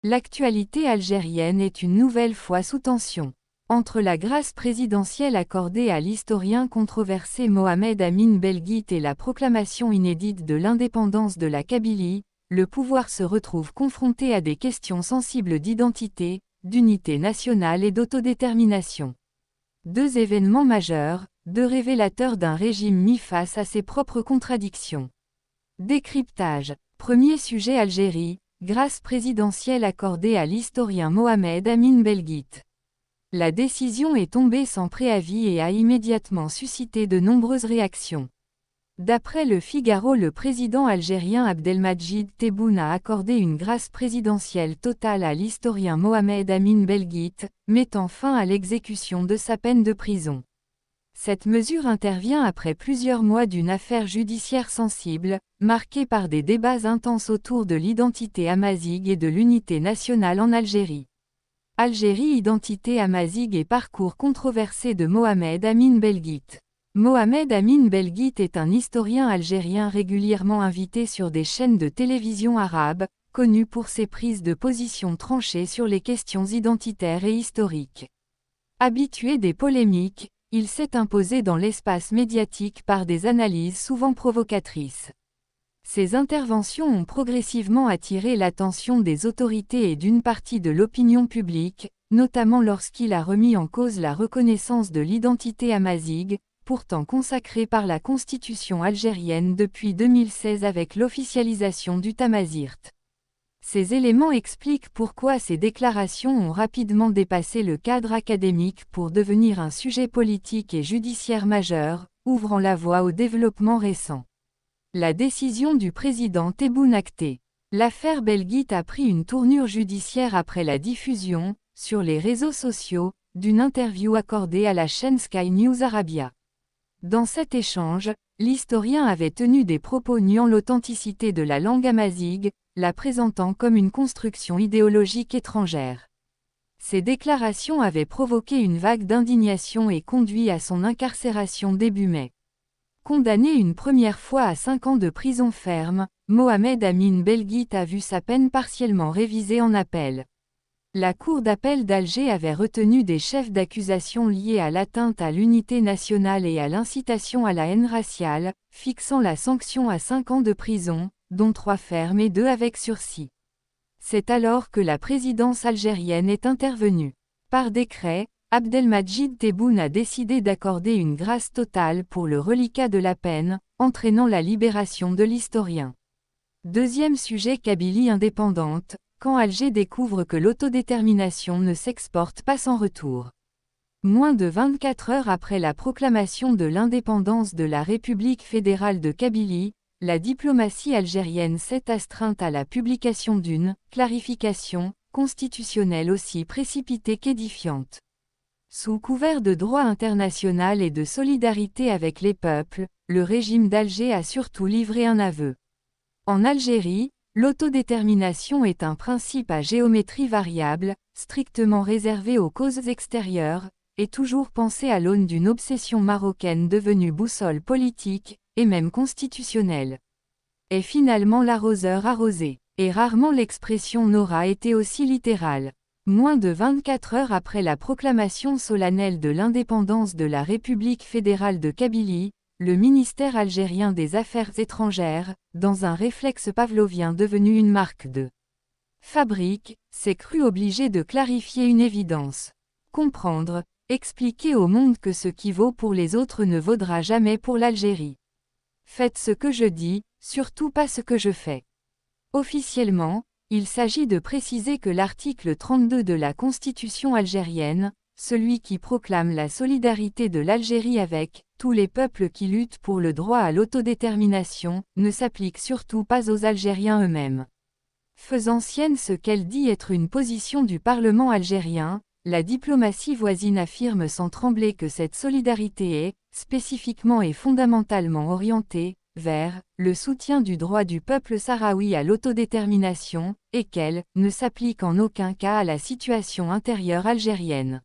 L'actualité algérienne est une nouvelle fois sous tension. Entre la grâce présidentielle accordée à l'historien controversé Mohamed Amin Belguite et la proclamation inédite de l'indépendance de la Kabylie, le pouvoir se retrouve confronté à des questions sensibles d'identité, d'unité nationale et d'autodétermination. Deux événements majeurs, deux révélateurs d'un régime mis face à ses propres contradictions. Décryptage. Premier sujet: Algérie, grâce présidentielle accordée à l'historien Mohamed Amin Belguite. La décision est tombée sans préavis et a immédiatement suscité de nombreuses réactions. D'après Le Figaro, le président algérien Abdelmadjid Tebboune a accordé une grâce présidentielle totale à l'historien Mohamed Amin Belguite, mettant fin à l'exécution de sa peine de prison. Cette mesure intervient après plusieurs mois d'une affaire judiciaire sensible, marquée par des débats intenses autour de l'identité amazigh et de l'unité nationale en Algérie. Algérie, identité amazigh et parcours controversé de Mohamed Amin Belguite. Mohamed Amin Belguite est un historien algérien régulièrement invité sur des chaînes de télévision arabes, connu pour ses prises de position tranchées sur les questions identitaires et historiques. Habitué des polémiques, il s'est imposé dans l'espace médiatique par des analyses souvent provocatrices. Ses interventions ont progressivement attiré l'attention des autorités et d'une partie de l'opinion publique, notamment lorsqu'il a remis en cause la reconnaissance de l'identité amazigh, pourtant consacrée par la Constitution algérienne depuis 2016 avec l'officialisation du tamazight. Ces éléments expliquent pourquoi ces déclarations ont rapidement dépassé le cadre académique pour devenir un sujet politique et judiciaire majeur, ouvrant la voie au développement récent. La décision du président Tebboune actée. L'affaire Belguite a pris une tournure judiciaire après la diffusion, sur les réseaux sociaux, d'une interview accordée à la chaîne Sky News Arabia. Dans cet échange, l'historien avait tenu des propos niant l'authenticité de la langue amazigh, la présentant comme une construction idéologique étrangère. Ces déclarations avaient provoqué une vague d'indignation et conduit à son incarcération début mai. Condamné une première fois à 5 ans de prison ferme, Mohamed Amin Belguite a vu sa peine partiellement révisée en appel. La Cour d'appel d'Alger avait retenu des chefs d'accusation liés à l'atteinte à l'unité nationale et à l'incitation à la haine raciale, fixant la sanction à 5 ans de prison, dont 3 fermes et 2 avec sursis. C'est alors que la présidence algérienne est intervenue. Par décret, Abdelmadjid Tebboune a décidé d'accorder une grâce totale pour le reliquat de la peine, entraînant la libération de l'historien. Deuxième sujet: Kabylie indépendante, quand Alger découvre que l'autodétermination ne s'exporte pas sans retour. Moins de 24 heures après la proclamation de l'indépendance de la République fédérale de Kabylie, la diplomatie algérienne s'est astreinte à la publication d'une clarification constitutionnelle aussi précipitée qu'édifiante. Sous couvert de droit international et de solidarité avec les peuples, le régime d'Alger a surtout livré un aveu. En Algérie, l'autodétermination est un principe à géométrie variable, strictement réservé aux causes extérieures, et toujours pensé à l'aune d'une obsession marocaine devenue boussole politique, et même constitutionnelle. Et finalement l'arroseur arrosé. Et rarement l'expression n'aura été aussi littérale. Moins de 24 heures après la proclamation solennelle de l'indépendance de la République fédérale de Kabylie, le ministère algérien des Affaires étrangères, dans un réflexe pavlovien devenu une marque de fabrique, s'est cru obligé de clarifier une évidence. Comprendre, expliquer au monde que ce qui vaut pour les autres ne vaudra jamais pour l'Algérie. Faites ce que je dis, surtout pas ce que je fais. Officiellement, il s'agit de préciser que l'article 32 de la Constitution algérienne, celui qui proclame la solidarité de l'Algérie avec tous les peuples qui luttent pour le droit à l'autodétermination, ne s'applique surtout pas aux Algériens eux-mêmes. Faisant sienne ce qu'elle dit être une position du Parlement algérien, la diplomatie voisine affirme sans trembler que cette solidarité est, spécifiquement et fondamentalement orientée, vers le soutien du droit du peuple sahraoui à l'autodétermination, et qu'elle ne s'applique en aucun cas à la situation intérieure algérienne.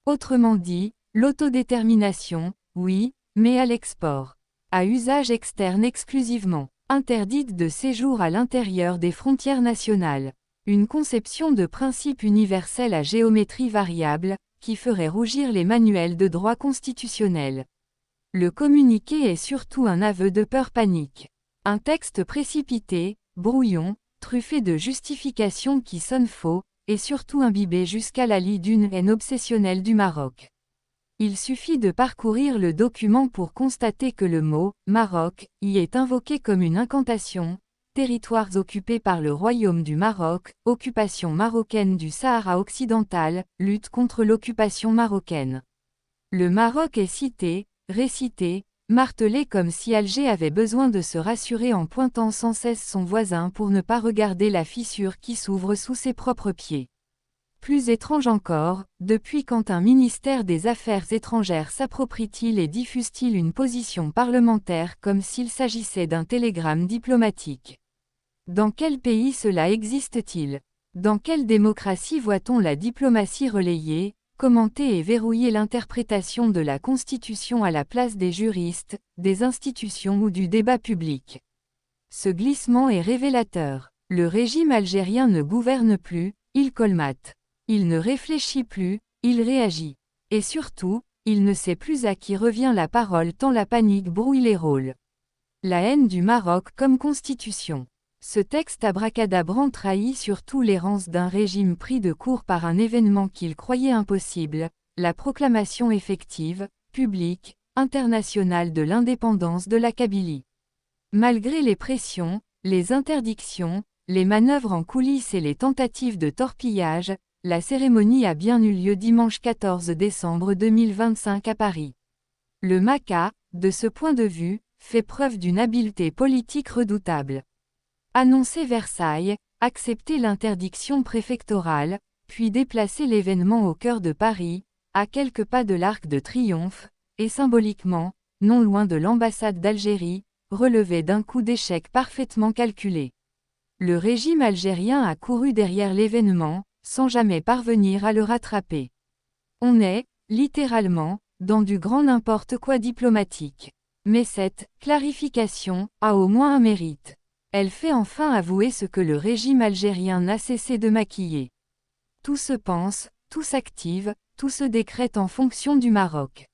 Autrement dit, l'autodétermination, oui, mais à l'export. À usage externe exclusivement. Interdite de séjour à l'intérieur des frontières nationales. Une conception de principe universel à géométrie variable, qui ferait rougir les manuels de droit constitutionnel. Le communiqué est surtout un aveu de peur panique. Un texte précipité, brouillon, truffé de justifications qui sonnent faux, et surtout imbibé jusqu'à la lie d'une haine obsessionnelle du Maroc. Il suffit de parcourir le document pour constater que le mot « Maroc » y est invoqué comme une incantation. Territoires occupés par le Royaume du Maroc, occupation marocaine du Sahara occidental, lutte contre l'occupation marocaine. Le Maroc est cité, récité, martelé comme si Alger avait besoin de se rassurer en pointant sans cesse son voisin pour ne pas regarder la fissure qui s'ouvre sous ses propres pieds. Plus étrange encore, depuis quand un ministère des Affaires étrangères s'approprie-t-il et diffuse-t-il une position parlementaire comme s'il s'agissait d'un télégramme diplomatique? Dans quel pays cela existe-t-il? Dans quelle démocratie voit-on la diplomatie relayer, commenter et verrouiller l'interprétation de la Constitution à la place des juristes, des institutions ou du débat public? Ce glissement est révélateur. Le régime algérien ne gouverne plus, il colmate. Il ne réfléchit plus, il réagit. Et surtout, il ne sait plus à qui revient la parole tant la panique brouille les rôles. La haine du Maroc comme constitution. Ce texte abracadabrant trahit surtout l'errance d'un régime pris de court par un événement qu'il croyait impossible, la proclamation effective, publique, internationale de l'indépendance de la Kabylie. Malgré les pressions, les interdictions, les manœuvres en coulisses et les tentatives de torpillage, la cérémonie a bien eu lieu dimanche 14 décembre 2025 à Paris. Le MACA, de ce point de vue, fait preuve d'une habileté politique redoutable. Annoncer Versailles, accepter l'interdiction préfectorale, puis déplacer l'événement au cœur de Paris, à quelques pas de l'Arc de Triomphe, et symboliquement, non loin de l'ambassade d'Algérie, relevé d'un coup d'échec parfaitement calculé. Le régime algérien a couru derrière l'événement, sans jamais parvenir à le rattraper. On est, littéralement, dans du grand n'importe quoi diplomatique. Mais cette clarification a au moins un mérite. Elle fait enfin avouer ce que le régime algérien n'a cessé de maquiller. Tout se pense, tout s'active, tout se décrète en fonction du Maroc.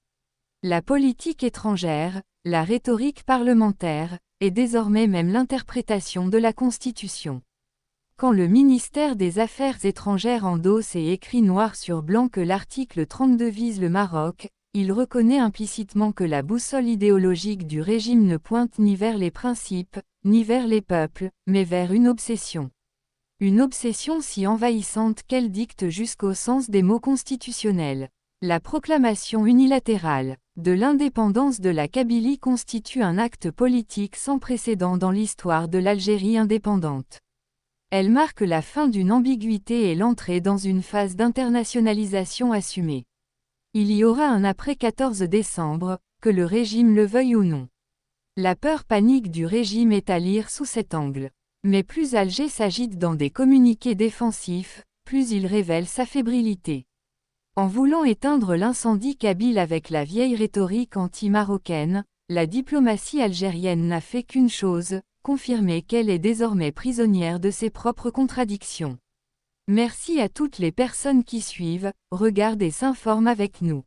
La politique étrangère, la rhétorique parlementaire, et désormais même l'interprétation de la Constitution. Quand le ministère des Affaires étrangères endosse et écrit noir sur blanc que l'article 32 vise le Maroc, il reconnaît implicitement que la boussole idéologique du régime ne pointe ni vers les principes, ni vers les peuples, mais vers une obsession. Une obsession si envahissante qu'elle dicte jusqu'au sens des mots constitutionnels. La proclamation unilatérale de l'indépendance de la Kabylie constitue un acte politique sans précédent dans l'histoire de l'Algérie indépendante. Elle marque la fin d'une ambiguïté et l'entrée dans une phase d'internationalisation assumée. Il y aura un après 14 décembre, que le régime le veuille ou non. La peur panique du régime est à lire sous cet angle. Mais plus Alger s'agite dans des communiqués défensifs, plus il révèle sa fébrilité. En voulant éteindre l'incendie kabyle avec la vieille rhétorique anti-marocaine, la diplomatie algérienne n'a fait qu'une chose, confirmer qu'elle est désormais prisonnière de ses propres contradictions. Merci à toutes les personnes qui suivent, regardent et s'informent avec nous.